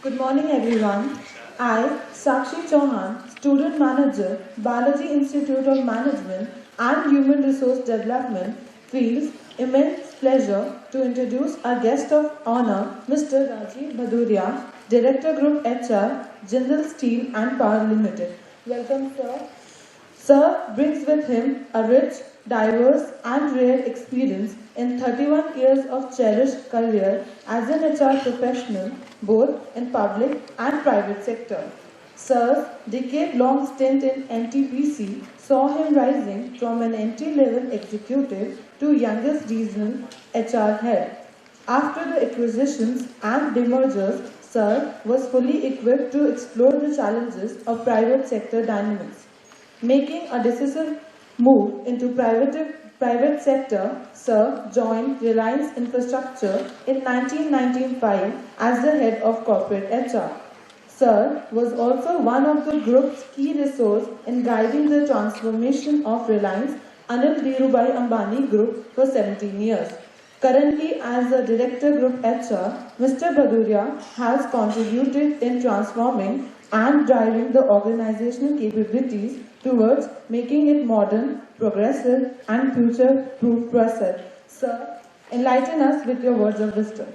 Good morning, everyone. I, Sakshi Chauhan, Student Manager, Balaji Institute of Management and Human Resource Development, feels immense pleasure to introduce our guest of honor, Mr. Rajiv Bhaduria, Director Group HR, Jindal Steel and Power Limited. Welcome, sir. Sir brings with him a rich, diverse, and rare experience in 31 years of cherished career as an HR professional, both in public and private sector. Sir's decade-long stint in NTPC saw him rising from an entry-level executive to youngest regional HR head. After the acquisitions and demergers, Sir was fully equipped to explore the challenges of private sector dynamics. Making a decisive move into private sector, Sir joined Reliance Infrastructure in 1995 as the head of corporate HR. Sir was also one of the group's key resources in guiding the transformation of Reliance Anil Dhirubhai Ambani Group for 17 years. Currently, as a Director Group HR, Mr. Bhaduria has contributed in transforming and driving the organizational capabilities towards making it modern, progressive, and future-proof process. Sir, enlighten us with your words of wisdom.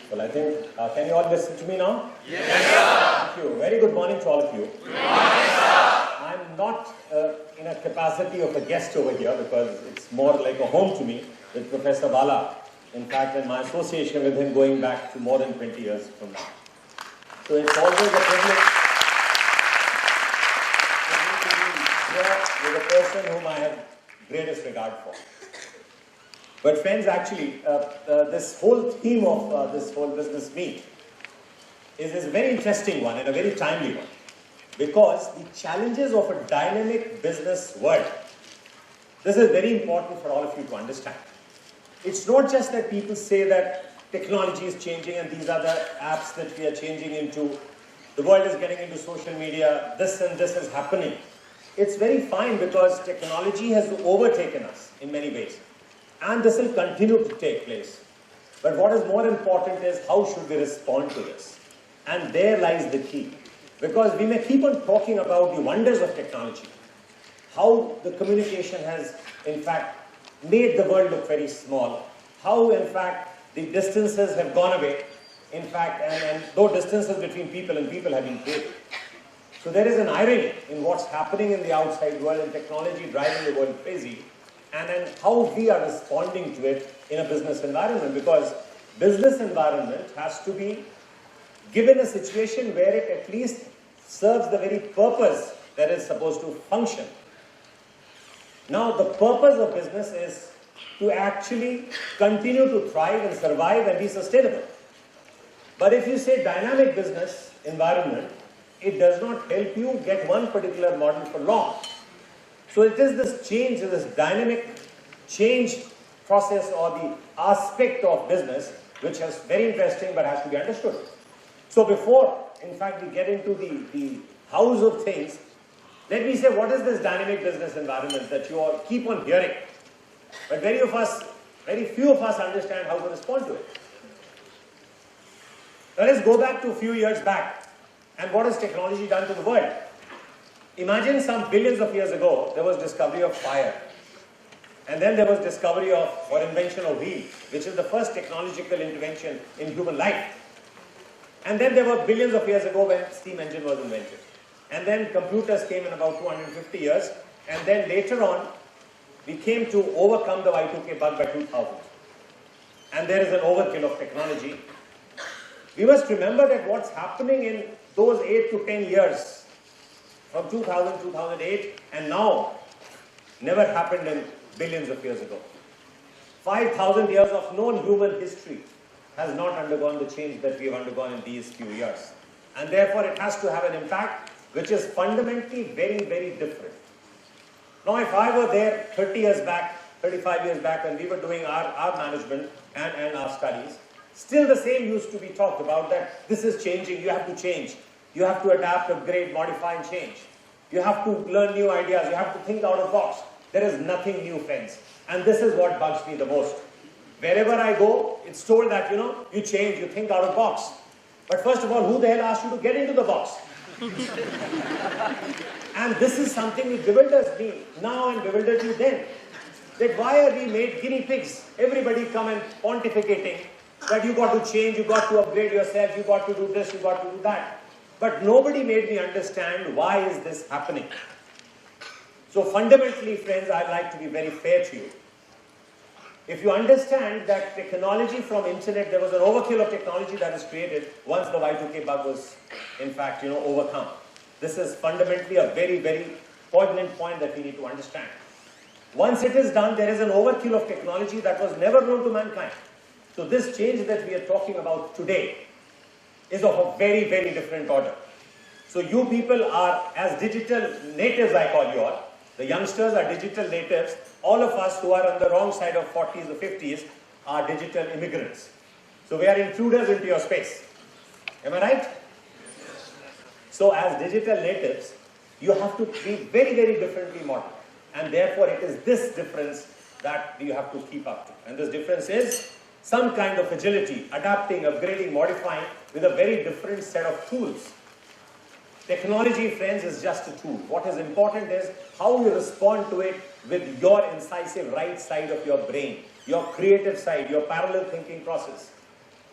Well, I think, can you all listen to me now? Yes, sir. Thank you. Very good morning to all of you. Good morning, sir. I'm not in a capacity of a guest over here because it's more like a home to me with Professor Bala. In fact, in my association with him going back to more than 20 years from now. So it's always a privilege for me to be here with a person whom I have greatest regard for. But friends, actually, this whole theme of this whole business meet is a very interesting one and a very timely one. Because the challenges of a dynamic business world, this is very important for all of you to understand. It's not just that people say that technology is changing and these are the apps that we are changing into, the world is getting into social media, this and this is happening. It's very fine because technology has overtaken us in many ways. And this will continue to take place. But what is more important is how should we respond to this? And there lies the key. Because we may keep on talking about the wonders of technology, how the communication has, in fact, made the world look very small, how, in fact, the distances have gone away, in fact, and though distances between people and people have been created. So there is an irony in what's happening in the outside world and technology driving the world crazy, and then how we are responding to it in a business environment, because business environment has to be given a situation where it at least serves the very purpose that is supposed to function. Now, the purpose of business is to actually continue to thrive and survive and be sustainable. But if you say dynamic business environment, it does not help you get one particular model for long. So it is this change, this dynamic change process or the aspect of business which is very interesting but has to be understood. So before, in fact, we get into the house of things, let me say what is this dynamic business environment that you all keep on hearing. But very few of us understand how to respond to it. Now let's go back to a few years back. And what has technology done to the world? Imagine some billions of years ago, there was discovery of fire. And then there was discovery of, or invention of wheel, which is the first technological intervention in human life. And then there were billions of years ago when steam engine was invented. And then computers came in about 250 years. And then later on, we came to overcome the Y2K bug by 2000. And there is an overkill of technology. We must remember that what's happening in those 8 to 10 years, from 2000, 2008, and now, never happened in billions of years ago. 5,000 years of known human history has not undergone the change that we have undergone in these few years. And therefore, it has to have an impact which is fundamentally very, very different. Now, if I were there 30 years back, 35 years back, when we were doing our management and our studies, still the same used to be talked about, that this is changing, you have to change. You have to adapt, upgrade, modify and change. You have to learn new ideas. You have to think out of the box. There is nothing new, friends. And this is what bugs me the most. Wherever I go, it's told that, you change, you think out of the box. But first of all, who the hell asked you to get into the box? And this is something which bewilders me now and bewildered you then. That why are we made guinea pigs? Everybody come and pontificating that you got to change, you got to upgrade yourself, you got to do this, you got to do that. But nobody made me understand why is this happening. So fundamentally, friends, I'd like to be very fair to you. If you understand that technology from internet, there was an overkill of technology that is created once the Y2K bug was, in fact, overcome. This is fundamentally a very, very poignant point that we need to understand. Once it is done, there is an overkill of technology that was never known to mankind. So this change that we are talking about today is of a very, very different order. So you people are, as digital natives, I call you all, the youngsters are digital natives. All of us who are on the wrong side of 40s or 50s are digital immigrants. So we are intruders into your space. Am I right? So as digital natives, you have to be very, very differently modeled. And therefore it is this difference that you have to keep up to. And this difference is some kind of agility, adapting, upgrading, modifying with a very different set of tools. Technology, friends, is just a tool. What is important is how you respond to it with your incisive right side of your brain, your creative side, your parallel thinking process.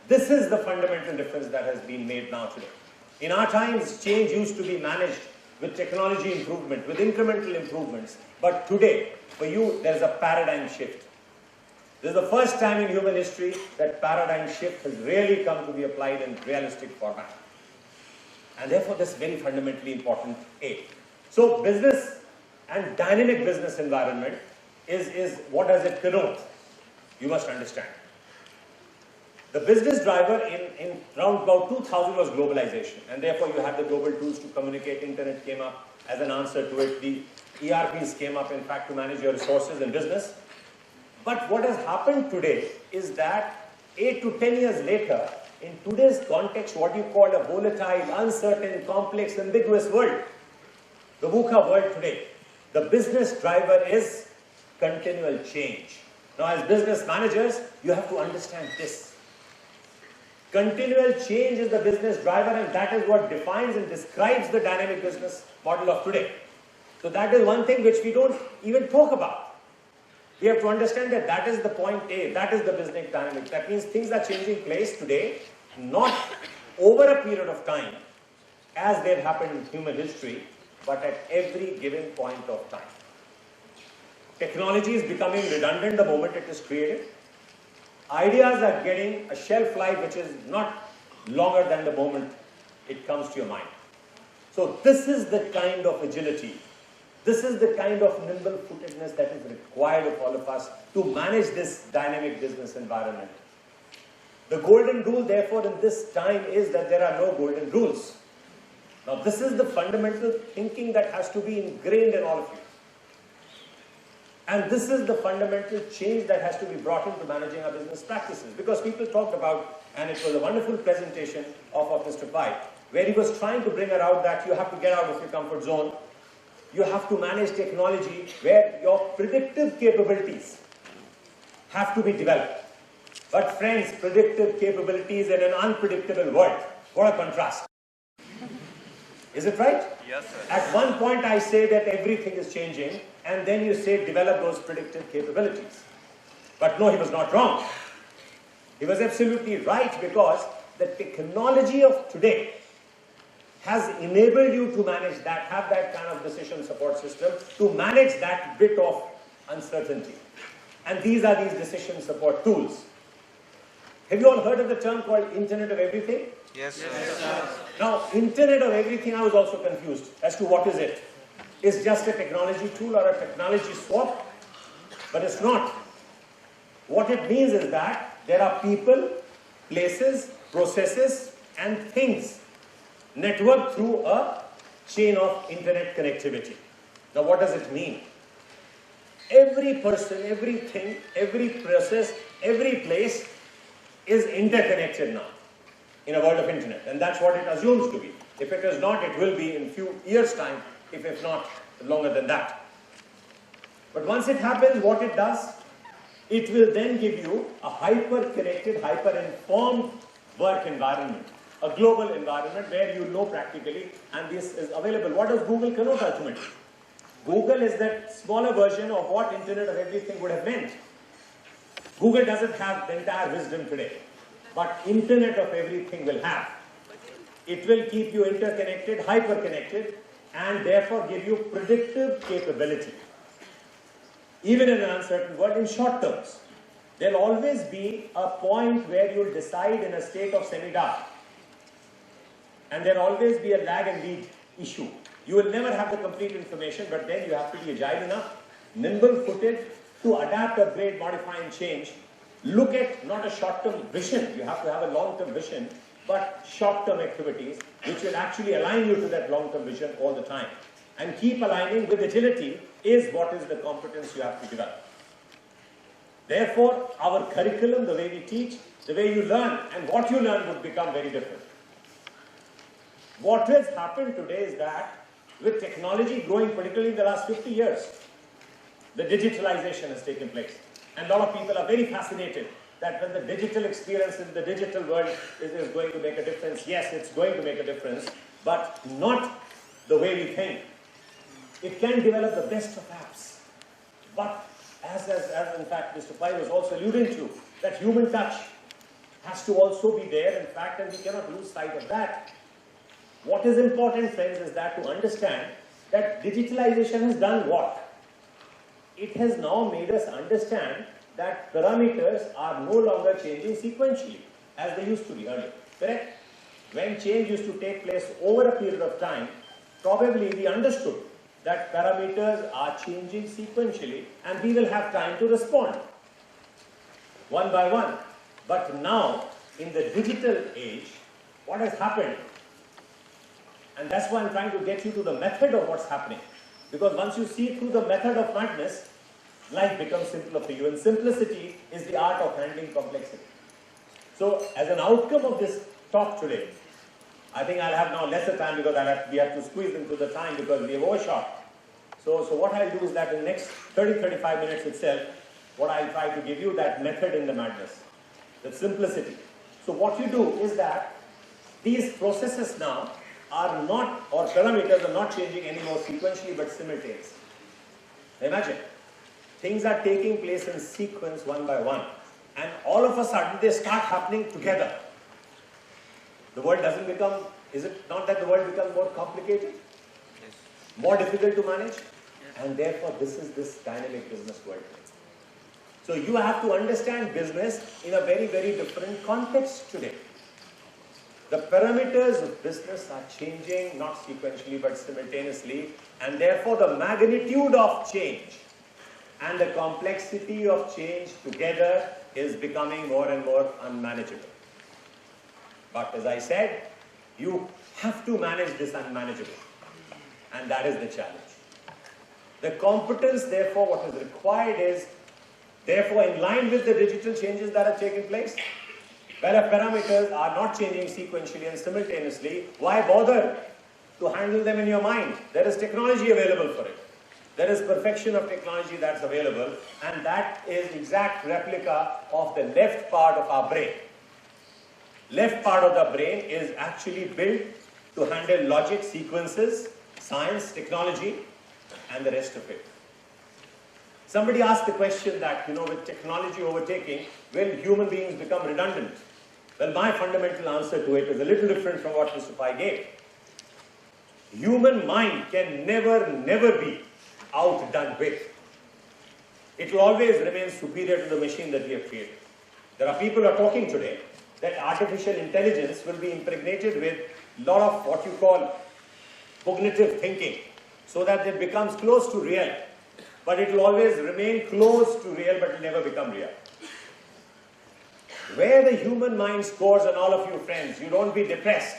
This is the fundamental difference that has been made now today. In our times, change used to be managed with technology improvement, with incremental improvements. But today, for you, there is a paradigm shift. This is the first time in human history that paradigm shift has really come to be applied in realistic format. And therefore, this is very fundamentally important. So business and dynamic business environment is what does it connote? You must understand. The business driver in around about 2000 was globalization. And therefore, you had the global tools to communicate. Internet came up as an answer to it. The ERPs came up, in fact, to manage your resources in business. But what has happened today is that 8 to 10 years later, in today's context, what you call a volatile, uncertain, complex, ambiguous world, the VUCA world today, the business driver is continual change. Now, as business managers, you have to understand this. Continual change is the business driver, and that is what defines and describes the dynamic business model of today. So that is one thing which we don't even talk about. We have to understand that that is the point A, that is the business dynamic. That means things are changing place today, not over a period of time, as they've happened in human history, but at every given point of time. Technology is becoming redundant the moment it is created. Ideas are getting a shelf life which is not longer than the moment it comes to your mind. So this is the kind of agility, this is the kind of nimble-footedness that is required of all of us to manage this dynamic business environment. The golden rule, therefore, in this time is that there are no golden rules. Now, this is the fundamental thinking that has to be ingrained in all of you. And this is the fundamental change that has to be brought into managing our business practices. Because people talked about, and it was a wonderful presentation of Mr. Pai, where he was trying to bring around that you have to get out of your comfort zone. You have to manage technology where your predictive capabilities have to be developed. But friends, predictive capabilities in an unpredictable world, what a contrast. Is it right? Yes, sir. At one point I say that everything is changing, and then you say develop those predictive capabilities. But no, he was not wrong. He was absolutely right, because the technology of today has enabled you to manage that, have that kind of decision support system, to manage that bit of uncertainty. And these are these decision support tools. Have you all heard of the term called Internet of Everything? Yes, sir. Yes, sir. Now, Internet of Everything, I was also confused as to what is it. Is just a technology tool or a technology swap? But it's not. What it means is that there are people, places, processes, and things networked through a chain of internet connectivity. Now, what does it mean? Every person, everything, every process, every place is interconnected now in a world of internet, and that's what it assumes to be. If it is not, it will be in few years' time, if not longer than that. But once it happens, what it does, it will then give you a hyper-connected, hyper-informed work environment, a global environment where you know practically, and this is available. What does Google connote ultimately? Google is that smaller version of what Internet of Everything would have meant. Google doesn't have the entire wisdom today, but Internet of Everything will have. It will keep you interconnected, hyper-connected, and therefore give you predictive capability. Even in an uncertain world, in short terms, there will always be a point where you will decide in a state of semi-dark. And there will always be a lag and lead issue. You will never have the complete information, but then you have to be agile enough, nimble-footed, to adapt, upgrade, modify, and change. Look at not a short-term vision, you have to have a long-term vision, but short-term activities which will actually align you to that long-term vision all the time. And keep aligning with agility is what is the competence you have to develop. Therefore, our curriculum, the way we teach, the way you learn, and what you learn would become very different. What has happened today is that with technology growing, particularly in the last 50 years, the digitalization has taken place. And a lot of people are very fascinated that when the digital experience in the digital world is going to make a difference. Yes, it's going to make a difference, but not the way we think. It can develop the best of apps. But as in fact Mr. Pai was also alluding to, that human touch has to also be there, in fact, and we cannot lose sight of that. What is important, friends, is that to understand that digitalization has done what? It has now made us understand that parameters are no longer changing sequentially as they used to be earlier. Correct? When change used to take place over a period of time, probably we understood that parameters are changing sequentially and we will have time to respond one by one. But now, in the digital age, what has happened, and that's why I'm trying to get you to the method of what's happening. Because once you see through the method of madness, life becomes simpler for you. And simplicity is the art of handling complexity. So, as an outcome of this talk today, I think I'll have now lesser time because we have to squeeze into the time because we have overshot. So what I'll do is that in the next 30-35 minutes itself, what I'll try to give you that method in the madness, that simplicity. So what you do is that these processes now are not, or parameters are not changing anymore sequentially but simultaneously. Imagine, things are taking place in sequence one by one, and all of a sudden they start happening together. The world doesn't become, is it not that the world becomes more complicated? Yes. More difficult to manage? Yes. And therefore this is this dynamic business world. So you have to understand business in a very, very different context today. The parameters of business are changing, not sequentially but simultaneously, and therefore the magnitude of change and the complexity of change together is becoming more and more unmanageable. But as I said, you have to manage this unmanageable, and that is the challenge. The competence, therefore, what is required is, therefore, in line with the digital changes that are taking place. Well, if parameters are not changing sequentially and simultaneously, why bother to handle them in your mind? There is technology available for it. There is perfection of technology that's available, and that is exact replica of the left part of our brain. Left part of the brain is actually built to handle logic, sequences, science, technology, and the rest of it. Somebody asked the question that, with technology overtaking, will human beings become redundant? Well, my fundamental answer to it is a little different from what Mr. Pai gave. Human mind can never be outdone with. It will always remain superior to the machine that we have created. There are people who are talking today that artificial intelligence will be impregnated with a lot of what you call cognitive thinking, so that it becomes close to real. But it will always remain close to real, but it will never become real. Where the human mind scores, and all of you friends, you don't be depressed,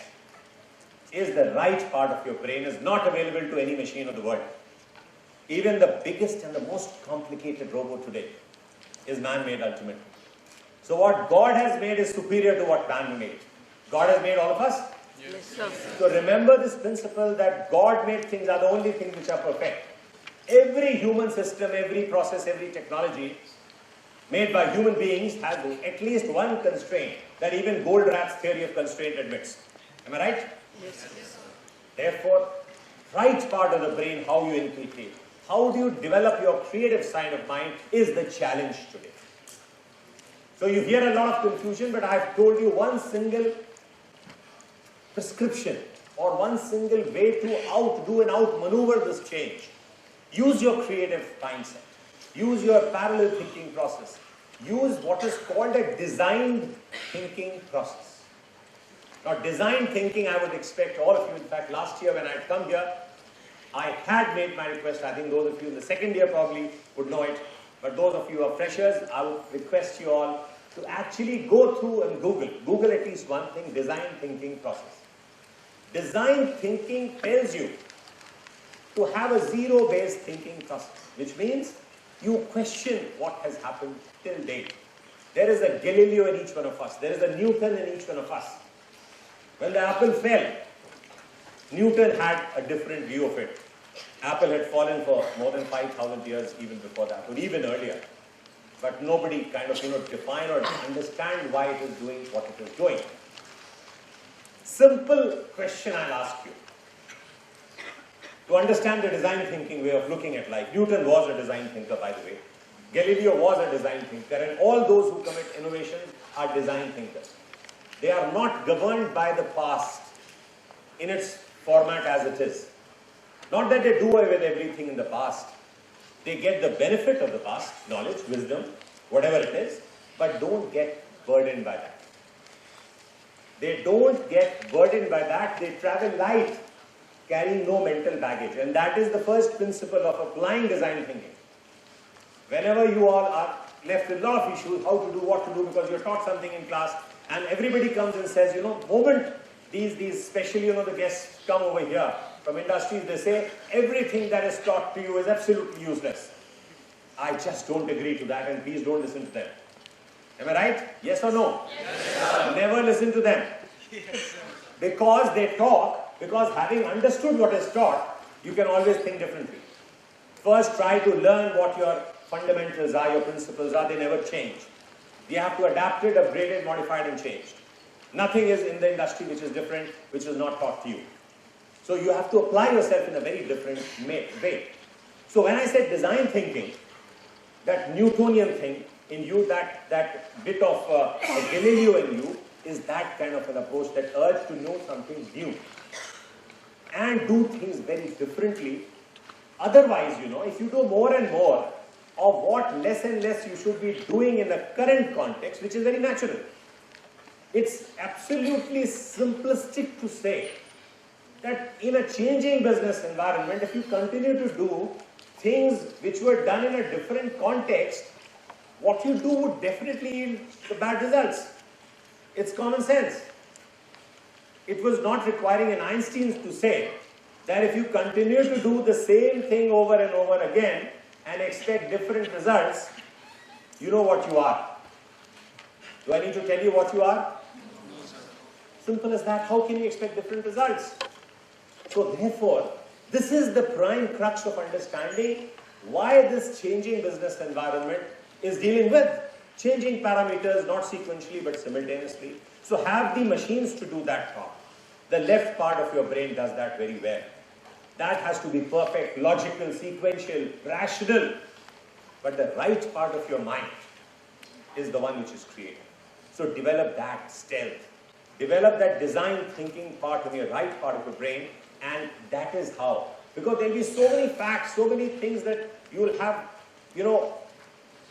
is the right part of your brain is not available to any machine of the world. Even the biggest and the most complicated robot today is man-made ultimately. So what God has made is superior to what man made. God has made all of us, Yes, sir. So remember this principle that God made things are the only things which are perfect. Every human system, every process, every technology made by human beings has at least one constraint that even Goldratt's theory of constraint admits. Am I right? Yes. Therefore, right part of the brain, how you inculcate, how do you develop your creative side of mind is the challenge today. So you hear a lot of confusion, but I have told you one single prescription or one single way to outdo and outmaneuver this change. Use your creative mindset. Use your parallel thinking process. Use what is called a designed thinking process. Now, design thinking, I would expect all of you, in fact, last year when I had come here, I had made my request. I think those of you in the second year probably would know it. But those of you who are freshers, I would request you all to actually go through and Google at least one thing, design thinking process. Design thinking tells you to have a zero-based thinking process, which means you question what has happened till date. There is a Galileo in each one of us. There is a Newton in each one of us. When the apple fell, Newton had a different view of it. Apple had fallen for more than 5,000 years even before that, or even earlier. But nobody kind of, define or understand why it is doing what it is doing. Simple question I'll ask you. To understand the design thinking way of looking at life, Newton was a design thinker, by the way. Galileo was a design thinker, and all those who commit innovations are design thinkers. They are not governed by the past in its format as it is. Not that they do away with everything in the past. They get the benefit of the past, knowledge, wisdom, whatever it is, but don't get burdened by that. They don't get burdened by that. They travel light, carrying no mental baggage. And that is the first principle of applying design thinking. Whenever you all are left with a lot of issues, how to do, what to do, because you're taught something in class, and everybody comes and says, moment these especially, the guests come over here from industries, they say, everything that is taught to you is absolutely useless. I just don't agree to that, and please don't listen to them. Am I right? Yes or no? Yes. Never listen to them. Yes. Because they talk, because having understood what is taught, you can always think differently. First, try to learn what your fundamentals are, your principles are. They never change. You have to adapt it, upgraded, modified, and changed. Nothing is in the industry which is different, which is not taught to you. So you have to apply yourself in a very different way. So when I said design thinking, that Newtonian thing in you, that bit of a Galileo in you, is that kind of an approach, that urge to know something new and do things very differently. Otherwise, if you do more and more of what less and less you should be doing in the current context, which is very natural. It's absolutely simplistic to say that in a changing business environment, if you continue to do things which were done in a different context, what you do would definitely yield the bad results. It's common sense. It was not requiring an Einstein to say that if you continue to do the same thing over and over again and expect different results, you know what you are. Do I need to tell you what you are? Simple as that. How can you expect different results? So therefore, this is the prime crux of understanding why this changing business environment is dealing with changing parameters, not sequentially but simultaneously. So have the machines to do that job. The left part of your brain does that very well. That has to be perfect, logical, sequential, rational. But the right part of your mind is the one which is creative. So develop that stealth. Develop that design thinking part in your right part of your brain, and that is how. Because there will be so many facts, so many things that you will have,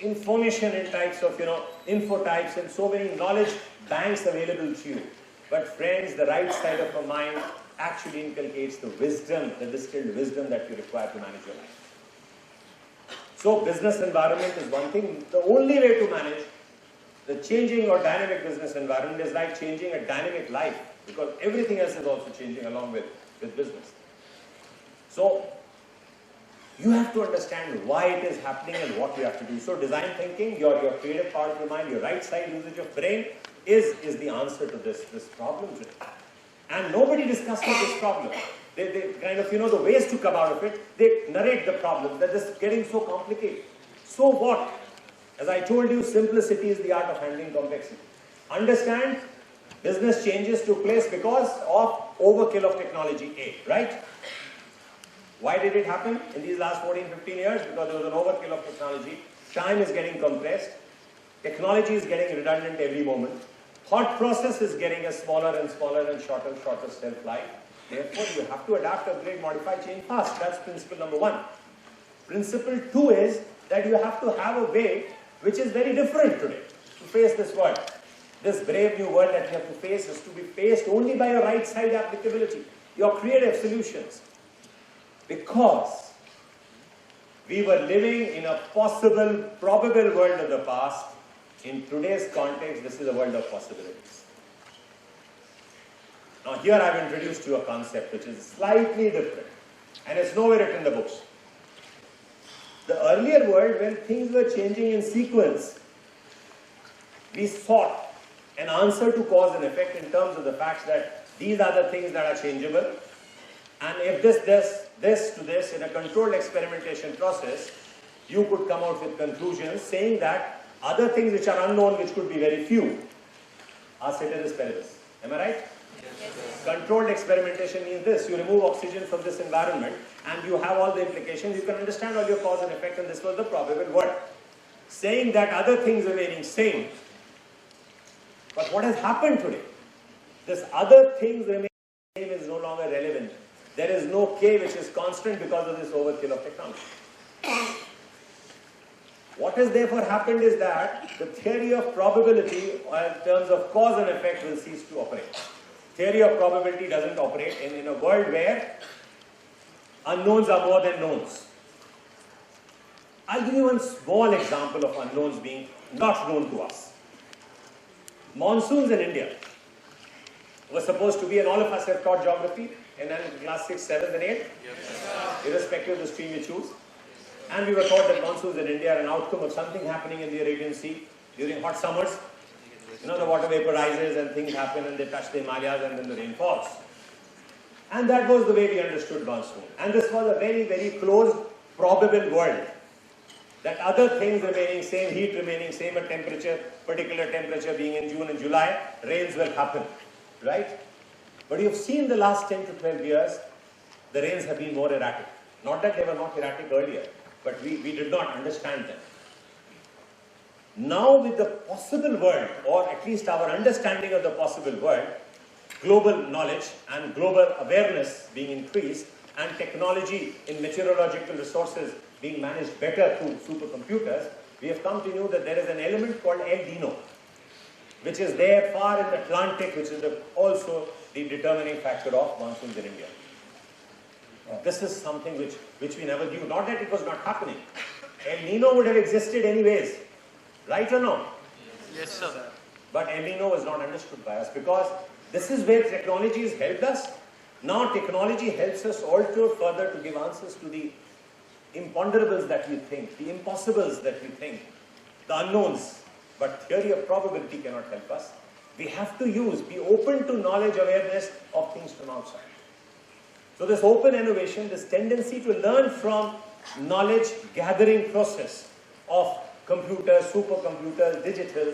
information in types of, info types, and so many knowledge banks available to you. But friends, the right side of your mind actually inculcates the wisdom, the distilled wisdom that you require to manage your life. So business environment is one thing. The only way to manage the changing or dynamic business environment is like changing a dynamic life, because everything else is also changing along with business. So you have to understand why it is happening and what you have to do. So design thinking, your creative part of your mind, your right side usage of brain is the answer to this problem today. And nobody discusses this problem. They kind of, the ways to come out of it, they narrate the problem, that this is getting so complicated. So what? As I told you, simplicity is the art of handling complexity. Understand, business changes took place because of overkill of technology A, right? Why did it happen in these last 14, 15 years? Because there was an overkill of technology. Time is getting compressed. Technology is getting redundant every moment. Thought process is getting a smaller and smaller and shorter shelf life. Therefore, you have to adapt, upgrade, modify, change fast. That's principle number one. Principle two is that you have to have a way which is very different today to face this world. This brave new world that you have to face is to be faced only by your right side applicability, your creative solutions. Because we were living in a possible, probable world of the past. In today's context, this is a world of possibilities. Now here I've introduced you a concept which is slightly different, and it's nowhere written in the books. The earlier world, when things were changing in sequence, we sought an answer to cause and effect in terms of the fact that these are the things that are changeable, and if this to this in a controlled experimentation process, you could come out with conclusions saying that other things which are unknown, which could be very few, are ceteris paribus. Am I right? Yes. Controlled experimentation means this: you remove oxygen from this environment and you have all the implications, you can understand all your cause and effect, and this was the probable world. Saying that other things remaining same. But what has happened today? This other things remaining same is no longer relevant. There is no K which is constant because of this overkill of technology. What has therefore happened is that the theory of probability in terms of cause and effect will cease to operate. Theory of probability doesn't operate in a world where unknowns are more than knowns. I'll give you one small example of unknowns being not known to us. Monsoons in India were supposed to be, and all of us have taught geography in class 6, 7 and 8, yes, irrespective of the stream you choose. And we were taught that monsoons in India are an outcome of something happening in the Arabian Sea during hot summers. The water vaporizes and things happen and they touch the Himalayas and then the rain falls. And that was the way we understood monsoon. And this was a very, very close, probable world. That other things remaining same, heat remaining same, a temperature, particular temperature being in June and July, rains will happen, right? But you've seen the last 10 to 12 years, the rains have been more erratic. Not that they were not erratic earlier, but we did not understand them. Now with the possible world, or at least our understanding of the possible world, global knowledge and global awareness being increased, and technology in meteorological resources being managed better through supercomputers, we have come to know that there is an element called El Nino, which is there far in the Atlantic, which is also the determining factor of monsoons in India. This is something which we never knew. Not that it was not happening. El Nino would have existed anyways. Right or no? Yes, sir. But El Nino was not understood by us because this is where technology has helped us. Now technology helps us also further to give answers to the imponderables that we think, the impossibles that we think, the unknowns. But theory of probability cannot help us. We have to be open to knowledge, awareness of things from outside. So this open innovation, this tendency to learn from knowledge gathering process of computers, supercomputers, digital,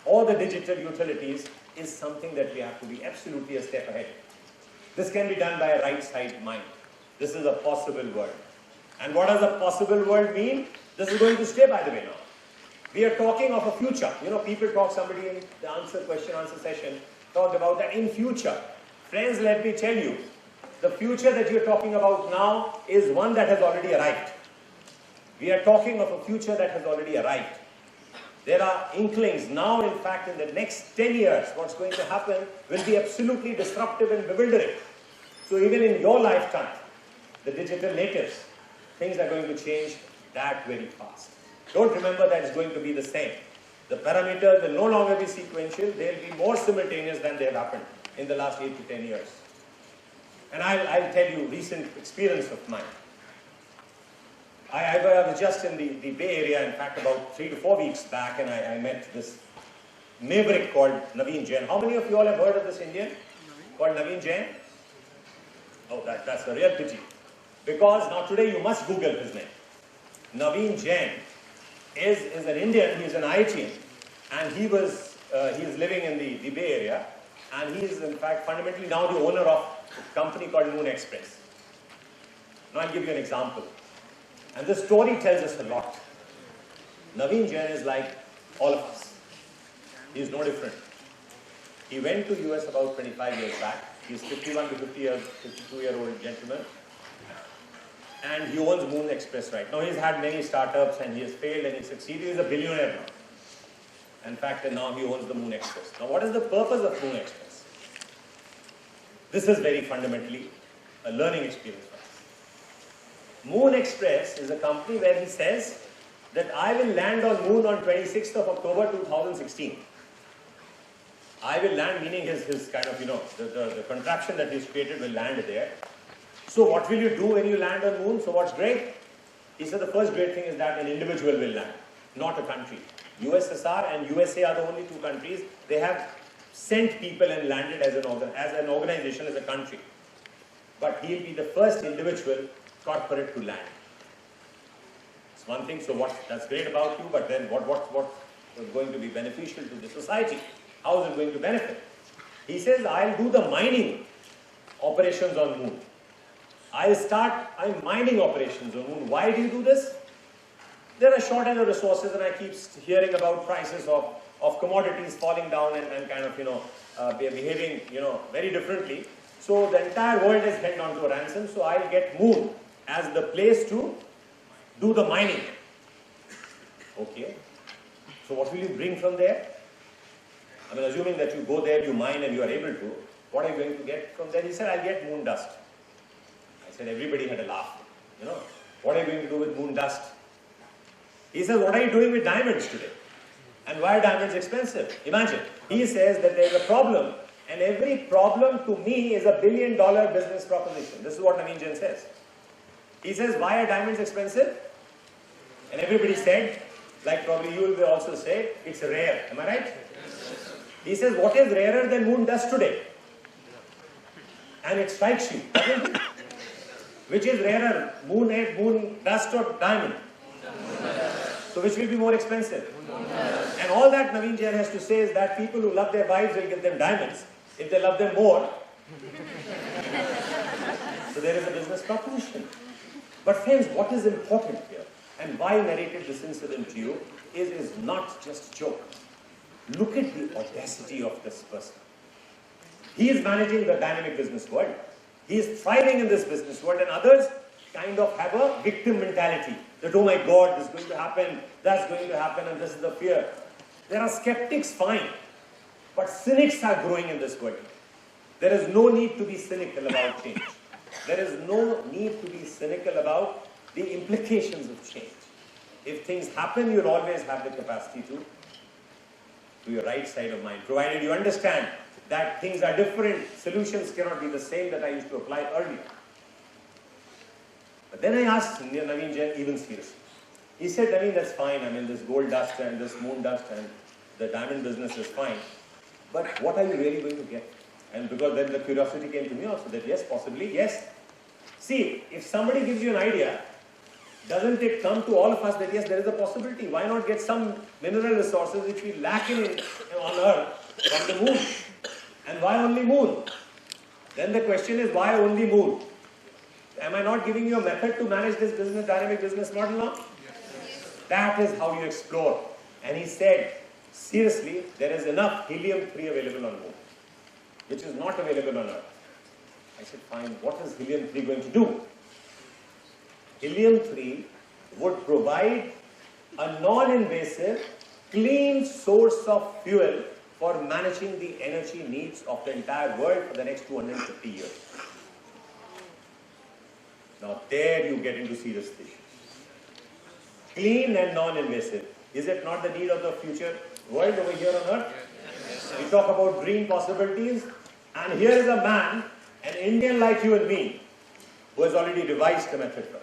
all the digital utilities is something that we have to be absolutely a step ahead. This can be done by a right side mind. This is a possible world. And what does a possible world mean? This is going to stay, by the way, now. We are talking of a future. People talk, somebody in the question answer session talked about that in future. Friends, let me tell you, the future that you're talking about now is one that has already arrived. We are talking of a future that has already arrived. There are inklings now, in fact, in the next 10 years, what's going to happen will be absolutely disruptive and bewildering. So even in your lifetime, the digital natives, things are going to change that very fast. Don't remember that it's going to be the same. The parameters will no longer be sequential, they'll be more simultaneous than they have happened in the last 8 to 10 years. And I'll tell you recent experience of mine. I was just in the Bay Area, in fact, about 3 to 4 weeks back, and I met this maverick called Naveen Jain. How many of you all have heard of this Indian? called Naveen Jain? Oh, that's a real pity. Because now today you must Google his name. Naveen Jain is an Indian, he is an IITian, and he is living in the Bay Area, and he is in fact fundamentally now the owner of a company called Moon Express. Now I'll give you an example. And this story tells us a lot. Naveen Jain is like all of us. He is no different. He went to US about 25 years back. He's 51 to 52-year-old gentleman. And he owns Moon Express right now. He's had many startups and he has failed and he succeeded. He's a billionaire now. In fact, and now he owns the Moon Express. Now what is the purpose of Moon Express? This is very fundamentally a learning experience for us. Moon Express is a company where he says that I will land on Moon on 26th of October 2016. I will land, meaning his kind of, the contraption that he's created will land there. So what will you do when you land on Moon? So what's great? He said the first great thing is that an individual will land, not a country. USSR and USA are the only two countries. They have sent people and landed as an organization, as a country. But he'll be the first individual corporate to land. It's one thing, so that's great about you, but then what is going to be beneficial to the society? How is it going to benefit? He says, I'll do the mining operations on Moon. I'm mining operations on Moon. Why do you do this? There are shortage of resources and I keep hearing about prices of commodities falling down and kind of, behaving, very differently. So the entire world is held onto a ransom. So I'll get Moon as the place to do the mining. Okay. So what will you bring from there? I mean, assuming that you go there, you mine and you are able to, what are you going to get from there? He said, I'll get moon dust. I said, everybody had a laugh. What are you going to do with moon dust? He says, what are you doing with diamonds today? And why are diamonds expensive? Imagine, he says that there's a problem and every problem to me is $1 billion business proposition. This is what Naveen Jain says. He says, why are diamonds expensive? And everybody said, like probably you will also say, it's rare. Am I right? He says, what is rarer than moon dust today? And it strikes you. Which is rarer, moon dust or diamond? So which will be more expensive? And all that Naveen Jain has to say is that people who love their wives will give them diamonds. If they love them more, so there is a business proposition. But friends, what is important here, and why I narrated this incident to you, is not just a joke. Look at the audacity of this person. He is managing the dynamic business world. He is thriving in this business world, and others kind of have a victim mentality. That, oh my God, this is going to happen, that's going to happen, and this is the fear. There are skeptics, fine. But cynics are growing in this world. There is no need to be cynical about change. There is no need to be cynical about the implications of change. If things happen, you'll always have the capacity to your right side of mind, provided you understand that things are different, solutions cannot be the same that I used to apply earlier. But then I asked Naveen Jain even seriously. He said, Naveen, that's fine, I mean this gold dust and this moon dust and the diamond business is fine, but what are you really going to get? And because then the curiosity came to me also that yes, possibly, yes. See, if somebody gives you an idea, doesn't it come to all of us that yes, there is a possibility? Why not get some mineral resources which we lack on Earth from the moon? And why only moon? Then the question is, why only moon? Am I not giving you a method to manage this business, dynamic business model now? Yes. That is how you explore. And he said, seriously, there is enough helium-3 available on moon, which is not available on Earth. I said, fine, what is helium-3 going to do? Helium-3 would provide a non-invasive, clean source of fuel for managing the energy needs of the entire world for the next 250 years. Now there you get into serious issues. Clean and non-invasive. Is it not the need of the future world over here on Earth? We talk about green possibilities, and here is a man, an Indian like you and me, who has already devised a method for it.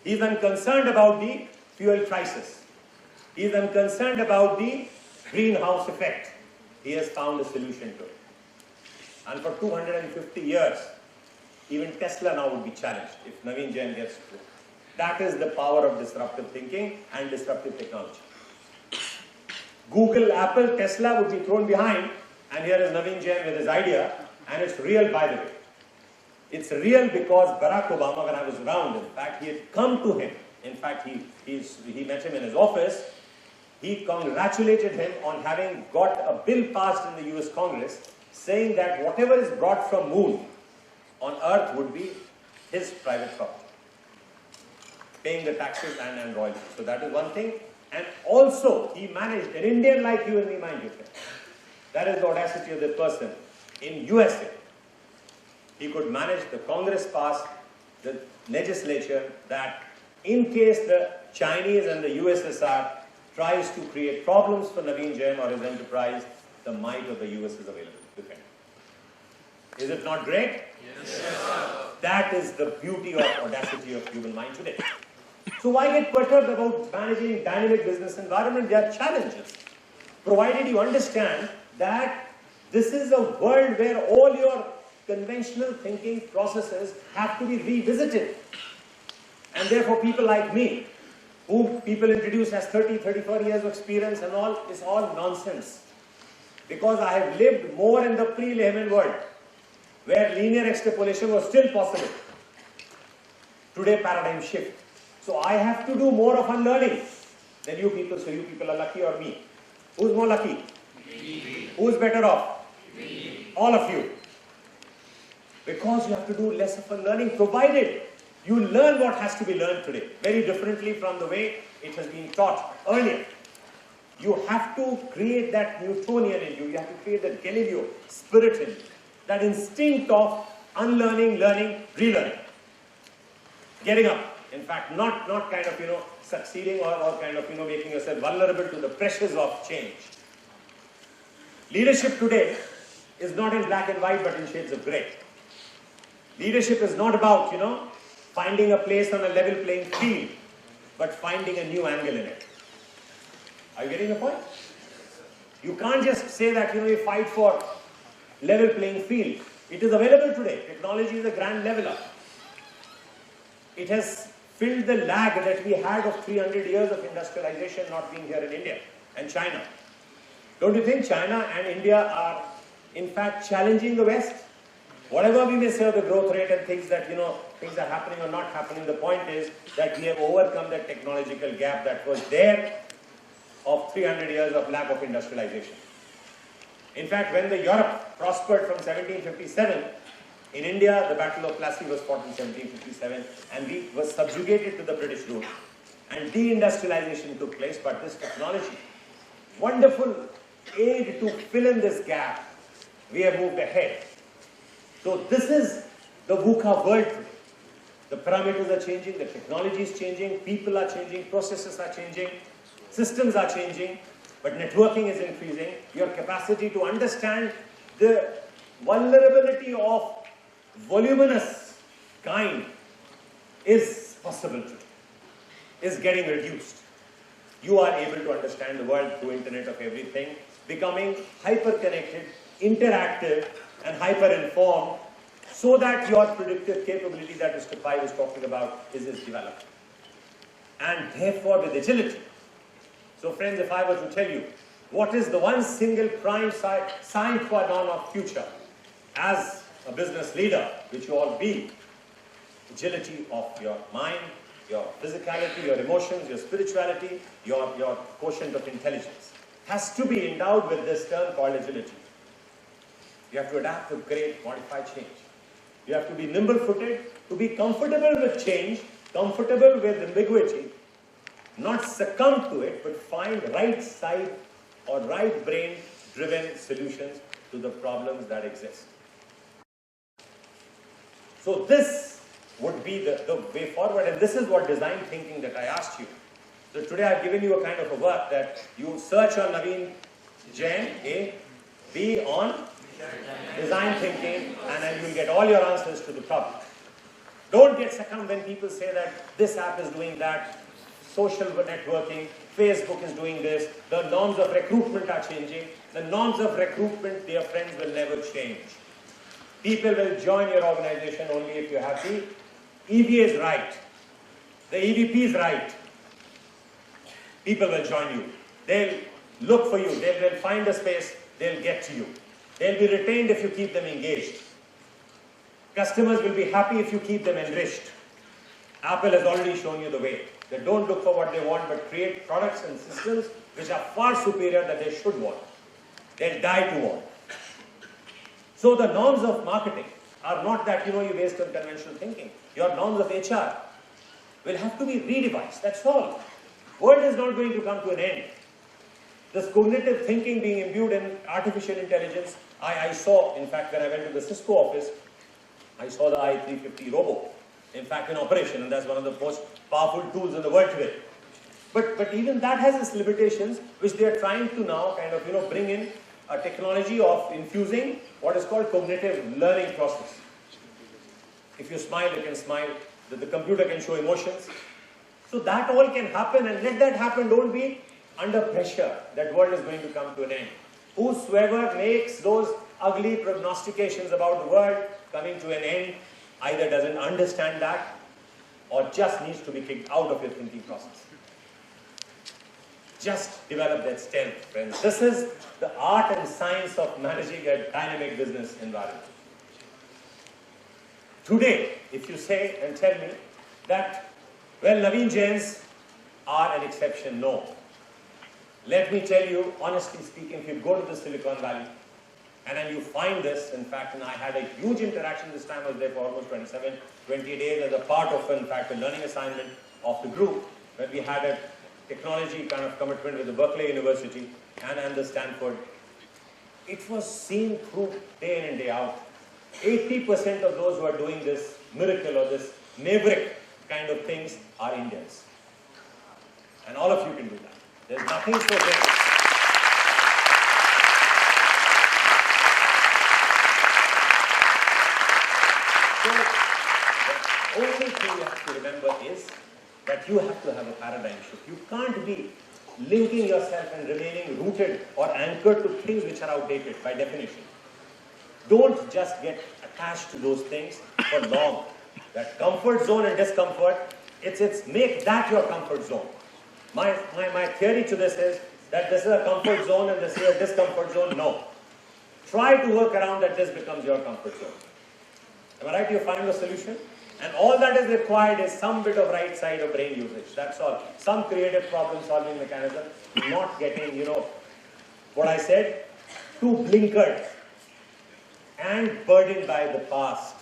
He is unconcerned about the fuel crisis. He is unconcerned about the greenhouse effect. He has found a solution to it. And for 250 years, even Tesla now would be challenged if Naveen Jain gets through. That is the power of disruptive thinking and disruptive technology. Google, Apple, Tesla would be thrown behind, and here is Naveen Jain with his idea, and it's real, by the way. It's real because Barack Obama, when I was around, in fact, he had come to him. In fact, he met him in his office. He congratulated him on having got a bill passed in the US Congress saying that whatever is brought from moon on Earth would be his private property, paying the taxes and royalties. So that is one thing. And also, he managed, an Indian like you and me, mind you, that is the audacity of the person. In USA, he could manage the Congress pass the legislature that in case the Chinese and the USSR tries to create problems for Naveen Jain or his enterprise, the might of the US is available to defend. Is it not great? Yes. That is the beauty of audacity of human mind today. So why get perturbed about managing dynamic business environment? There are challenges. Provided you understand that this is a world where all your conventional thinking processes have to be revisited. And therefore people like me, whom people introduce as 30, 34 years of experience and all, is all nonsense. Because I have lived more in the pre-Lehman world, where linear extrapolation was still possible. Today paradigm shift. So I have to do more of unlearning than you people. So you people are lucky or me? Who's more lucky? Me. Who's better off? Me. All of you. Because you have to do less of unlearning, provided you learn what has to be learned today, very differently from the way it has been taught earlier. You have to create that Newtonian in you, you have to create that Galileo spirit in you, that instinct of unlearning, learning, relearning. Getting up. In fact, not kind of, succeeding or kind of, making yourself vulnerable to the pressures of change. Leadership today is not in black and white, but in shades of grey. Leadership is not about, finding a place on a level playing field, but finding a new angle in it. Are you getting the point? You can't just say that, you fight for level playing field. It is available today. Technology is a grand leveler. It has filled the lag that we had of 300 years of industrialization not being here in India and China. Don't you think China and India are, in fact, challenging the West? Whatever we may say of the growth rate and things that, things are happening or not happening, the point is that we have overcome that technological gap that was there of 300 years of lack of industrialization. In fact, when the Europe prospered from 1757, in India, the Battle of Plassey was fought in 1757, and we were subjugated to the British rule. And deindustrialization took place, but this technology, wonderful aid to fill in this gap, we have moved ahead. So this is the VUCA world today. The parameters are changing, the technology is changing, people are changing, processes are changing, systems are changing, but networking is increasing. Your capacity to understand the vulnerability of voluminous kind is possible today, is getting reduced. You are able to understand the world through Internet of Everything, becoming hyper-connected, interactive, and hyper-informed, so that your predictive capability that Mr. Pai was talking about is developed. And therefore with agility. So friends, if I were to tell you, what is the one single prime sine qua non of future as a business leader, which you all be, agility of your mind, your physicality, your emotions, your spirituality, your quotient of intelligence, has to be endowed with this term called agility. You have to adapt to create, modify, change. You have to be nimble-footed, to be comfortable with change, comfortable with ambiguity, not succumb to it, but find right side or right brain-driven solutions to the problems that exist. So this would be the way forward, and this is what design thinking that I asked you. So today I've given you a kind of a work that you search on Naveen Jain, A, B on design thinking, and then you'll get all your answers to the problem. Don't get succumbed when people say that this app is doing that, social networking, Facebook is doing this, the norms of recruitment are changing. The norms of recruitment, dear friends, will never change. People will join your organization only if you have the EVAs right, the EVPs right. People will join you. They'll look for you. They'll find a space. They'll get to you. They'll be retained if you keep them engaged. Customers will be happy if you keep them enriched. Apple has already shown you the way. They don't look for what they want, but create products and systems which are far superior than they should want. They'll die to want. So the norms of marketing are not that, you based on conventional thinking. Your norms of HR will have to be redevised. That's all. World is not going to come to an end. This cognitive thinking being imbued in artificial intelligence, I saw, in fact, when I went to the Cisco office, I saw the i350 robo, in fact, in operation, and that's one of the most powerful tools in the world today. But even that has its limitations, which they are trying to now kind of, bring in a technology of infusing what is called cognitive learning process. If you smile, you can smile. The computer can show emotions. So that all can happen, and let that happen. Don't be under pressure. That world is going to come to an end. Whosoever makes those ugly prognostications about the world coming to an end either doesn't understand that or just needs to be kicked out of your thinking process. Just develop that strength, friends. This is the art and science of managing a dynamic business environment. Today, if you say and tell me that, well, Naveen Jains are an exception, no. Let me tell you, honestly speaking, if you go to the Silicon Valley and then you find this, in fact, and I had a huge interaction this time. I was there for almost 20 days as a part of, in fact, a learning assignment of the group, where we had a technology kind of commitment with the Berkeley University and the Stanford. It was seen through day in and day out. 80% of those who are doing this miracle or this maverick kind of things are Indians. And all of you can do that. There's nothing so great. So, the only thing you have to remember is that you have to have a paradigm shift. You can't be linking yourself and remaining rooted or anchored to things which are outdated by definition. Don't just get attached to those things for long. That comfort zone and discomfort, it's make that your comfort zone. My theory to this is that this is a comfort zone and this is a discomfort zone. No. Try to work around that this becomes your comfort zone. Am I right? You find a solution? And all that is required is some bit of right side of brain usage. That's all. Some creative problem solving mechanism. Not getting, what I said, too blinkered and burdened by the past.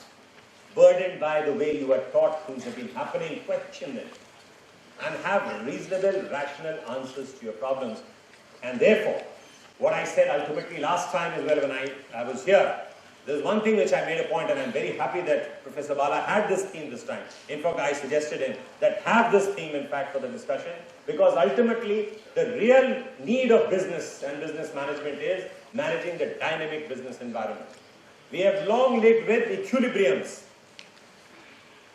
Burdened by the way you were taught things have been happening. Question it. And have reasonable, rational answers to your problems. And therefore, what I said ultimately last time as well when I was here, there's one thing which I made a point, and I'm very happy that Professor Bala had this theme this time. In fact, I suggested him that have this theme, in fact, for the discussion, because ultimately the real need of business and business management is managing the dynamic business environment. We have long lived with equilibriums.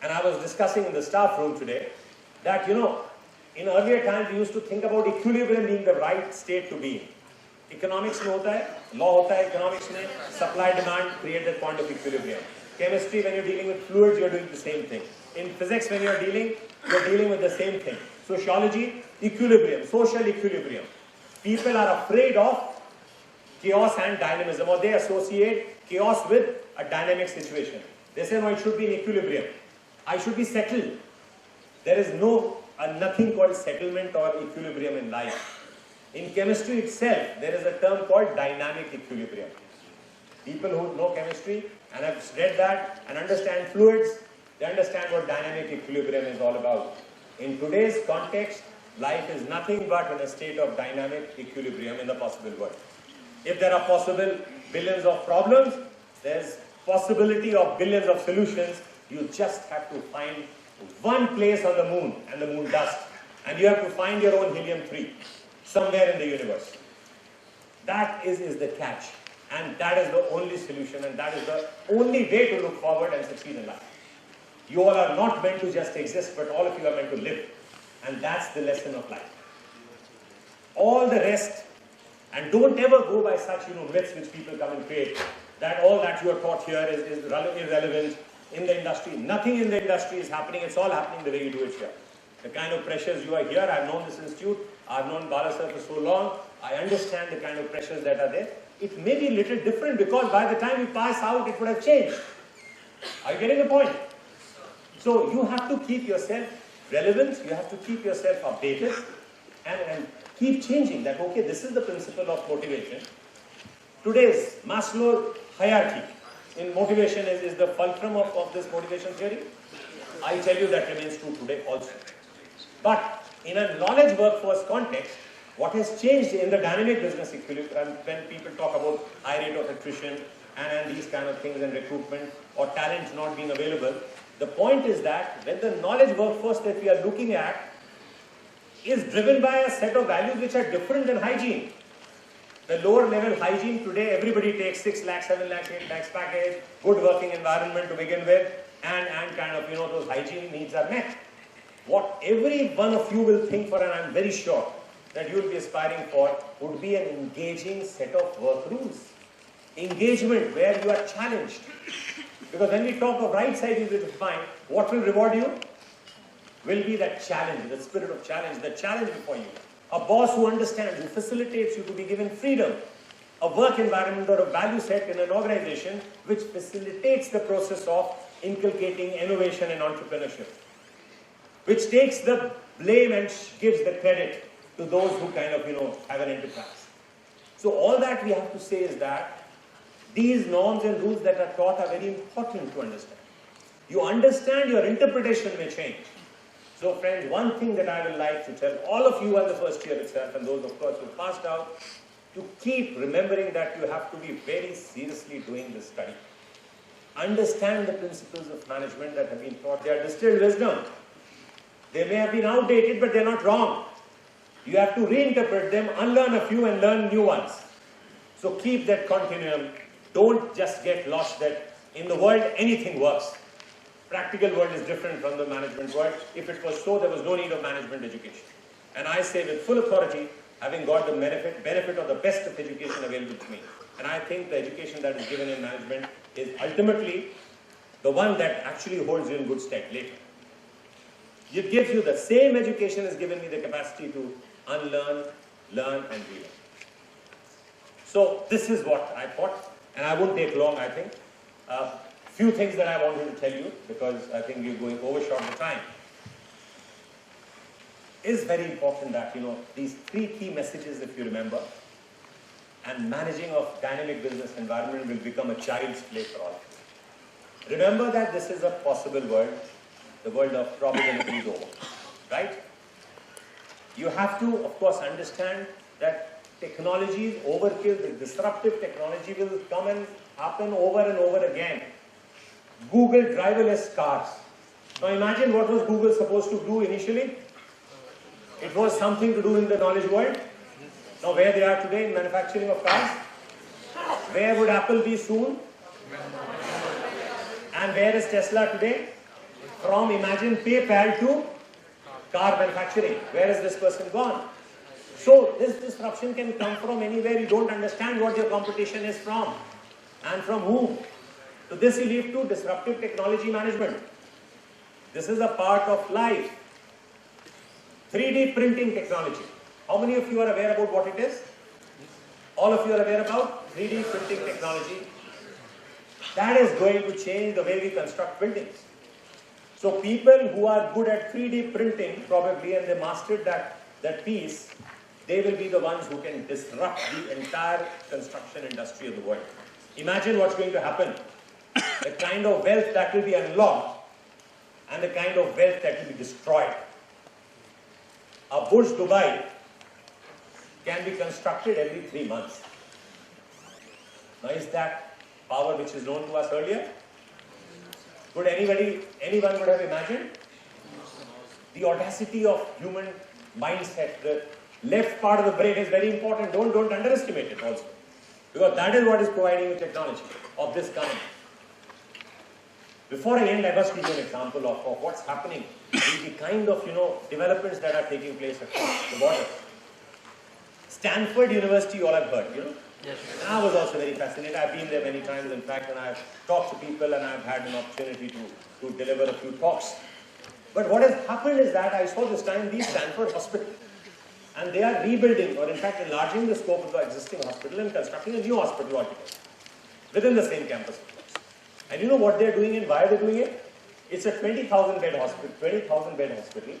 And I was discussing in the staff room today that, in earlier times we used to think about equilibrium being the right state to be in. Economics में होता है, law होता है economics में, supply demand create that point of equilibrium. Chemistry, when you're dealing with fluids, you're doing the same thing. In physics, when you're dealing with the same thing. Sociology, equilibrium, social equilibrium. People are afraid of chaos and dynamism, or they associate chaos with a dynamic situation. They say, no, it should be in equilibrium. I should be settled. There is nothing called settlement or equilibrium in life. In chemistry itself, there is a term called dynamic equilibrium. People who know chemistry and have read that and understand fluids, they understand what dynamic equilibrium is all about. In today's context, life is nothing but in a state of dynamic equilibrium in the possible world. If there are possible billions of problems, there's possibility of billions of solutions. You just have to find one place on the moon and the moon dust. And you have to find your own helium-3 somewhere in the universe. That is the catch. And that is the only solution, and that is the only way to look forward and succeed in life. You all are not meant to just exist, but all of you are meant to live. And that's the lesson of life. All the rest, and don't ever go by such myths which people come and create, that all that you are taught here is irrelevant in the industry. Nothing in the industry is happening. It's all happening the way you do it here. The kind of pressures you are here, I've known this institute, I've known Bala sir for so long, I understand the kind of pressures that are there. It may be a little different because by the time you pass out, it would have changed. Are you getting the point? So you have to keep yourself relevant, you have to keep yourself updated and keep changing that, okay, this is the principle of motivation. Today's Maslow hierarchy in motivation is the fulcrum of this motivation theory. I tell you that remains true today also. But in a knowledge workforce context, what has changed in the dynamic business equilibrium, when people talk about high rate of attrition and these kind of things and recruitment or talent not being available, the point is that when the knowledge workforce that we are looking at is driven by a set of values which are different than hygiene. The lower level hygiene today, everybody takes 6 lakhs, 7 lakhs, 8 lakhs package, good working environment to begin with, and kind of, those hygiene needs are met. What every one of you will think for, and I'm very sure that you will be aspiring for, would be an engaging set of work rules. Engagement where you are challenged. Because when we talk of right side, you will define what will reward you will be that challenge, the spirit of challenge, the challenge before you. A boss who understands, who facilitates you to be given freedom, a work environment or a value set in an organization which facilitates the process of inculcating innovation and entrepreneurship, which takes the blame and gives the credit to those who kind of, have an enterprise. So all that we have to say is that these norms and rules that are taught are very important to understand. You understand, your interpretation may change. So friends, one thing that I would like to tell all of you in the first year itself, and those of course who passed out, to keep remembering that you have to be very seriously doing this study. Understand the principles of management that have been taught. They are distilled wisdom. They may have been outdated, but they're not wrong. You have to reinterpret them, unlearn a few and learn new ones. So keep that continuum. Don't just get lost that in the world anything works. Practical world is different from the management world. If it was so, there was no need of management education. And I say with full authority, having got the benefit of the best of education available to me. And I think the education that is given in management is ultimately the one that actually holds you in good stead later. It gives you the same education has given me the capacity to unlearn, learn and relearn. So this is what I thought, and I won't take long, I think. Few things that I wanted to tell you, because I think we're going overshot the time. Is very important that, these 3 key messages, if you remember, and managing of dynamic business environment will become a child's play for all. Remember that this is a possible world. The world of probability is over, right? You have to, of course, understand that technology is overkill. The disruptive technology will come and happen over and over again. Google driverless cars. Now imagine what was Google supposed to do initially. It was something to do in the knowledge world. Now where they are today in manufacturing of cars. Where would Apple be soon? And where is Tesla today? From, imagine, PayPal to car manufacturing. Where is this person gone? So this disruption can come from anywhere. You don't understand what your competition is from and from whom. So this will lead to disruptive technology management. This is a part of life. 3D printing technology. How many of you are aware about what it is? All of you are aware about 3D printing technology. That is going to change the way we construct buildings. So people who are good at 3D printing probably, and they mastered that piece, they will be the ones who can disrupt the entire construction industry of the world. Imagine what's going to happen. The kind of wealth that will be unlocked and the kind of wealth that will be destroyed. A Burj Dubai can be constructed every 3 months. Now is that power which is known to us earlier? Could anyone would have imagined? The audacity of human mindset, the left part of the brain is very important. Don't underestimate it also. Because that is what is providing you technology of this kind. Before I end, I must give you an example of what's happening with the kind of, developments that are taking place across the border. Stanford University, you all have heard, Yes. And I was also very fascinated. I've been there many times, in fact, and I've talked to people and I've had an opportunity to deliver a few talks. But what has happened is that I saw this time the Stanford Hospital, and they are rebuilding, or in fact enlarging the scope of the existing hospital and constructing a new hospital altogether within the same campus. And you know what they're doing and why they're doing it? It's a 20,000 bed hospital,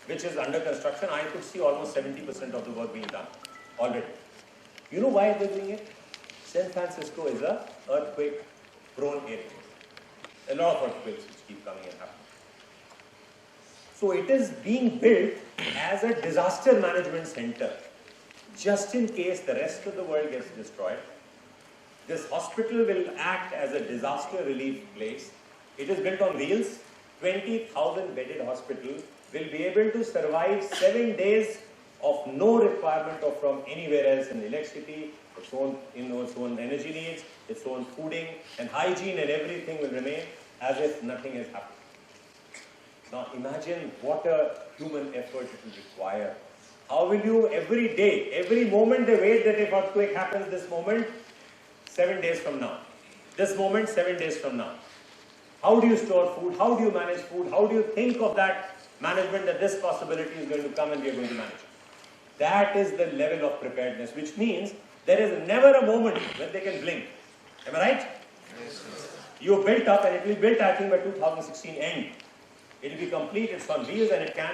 which is under construction. I could see almost 70% of the work being done already. You know why they're doing it? San Francisco is a earthquake prone area. A lot of earthquakes which keep coming and happening. So it is being built as a disaster management center. Just in case the rest of the world gets destroyed, this hospital will act as a disaster relief place. It is built on wheels. 20,000 bedded hospital will be able to survive 7 days of no requirement of from anywhere else in electricity, its own, its own energy needs, its own fooding and hygiene, and everything will remain as if nothing has happened. Now imagine what a human effort it will require. How will you every day, every moment they wait that if earthquake happens this moment, 7 days from now. This moment, 7 days from now. How do you store food? How do you manage food? How do you think of that management, that this possibility is going to come and we are going to manage it? That is the level of preparedness, which means there is never a moment when they can blink. Am I right? Yes. You built up, and it will be built, I think, by 2016 end. It will be complete, it's on wheels, and it can,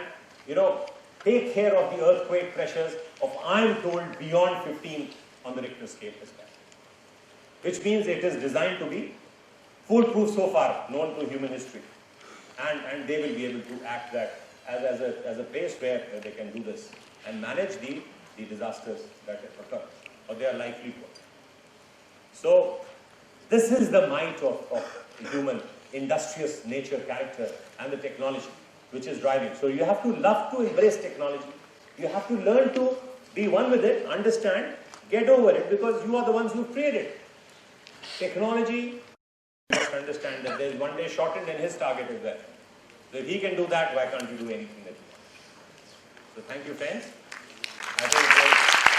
take care of the earthquake pressures of, I am told, beyond 15 on the Richter scale as well. Which means it is designed to be foolproof so far, known to human history. And they will be able to act that as a place where they can do this and manage the disasters that occur, or they are likely to occur. So, this is the might of human industrious nature, character, and the technology which is driving. So you have to love to embrace technology. You have to learn to be one with it, understand, get over it, because you are the ones who created it. Technology, you must understand that there is one day shortened and his target is there. So if he can do that, why can't you do anything that you want? So thank you, friends. I think it was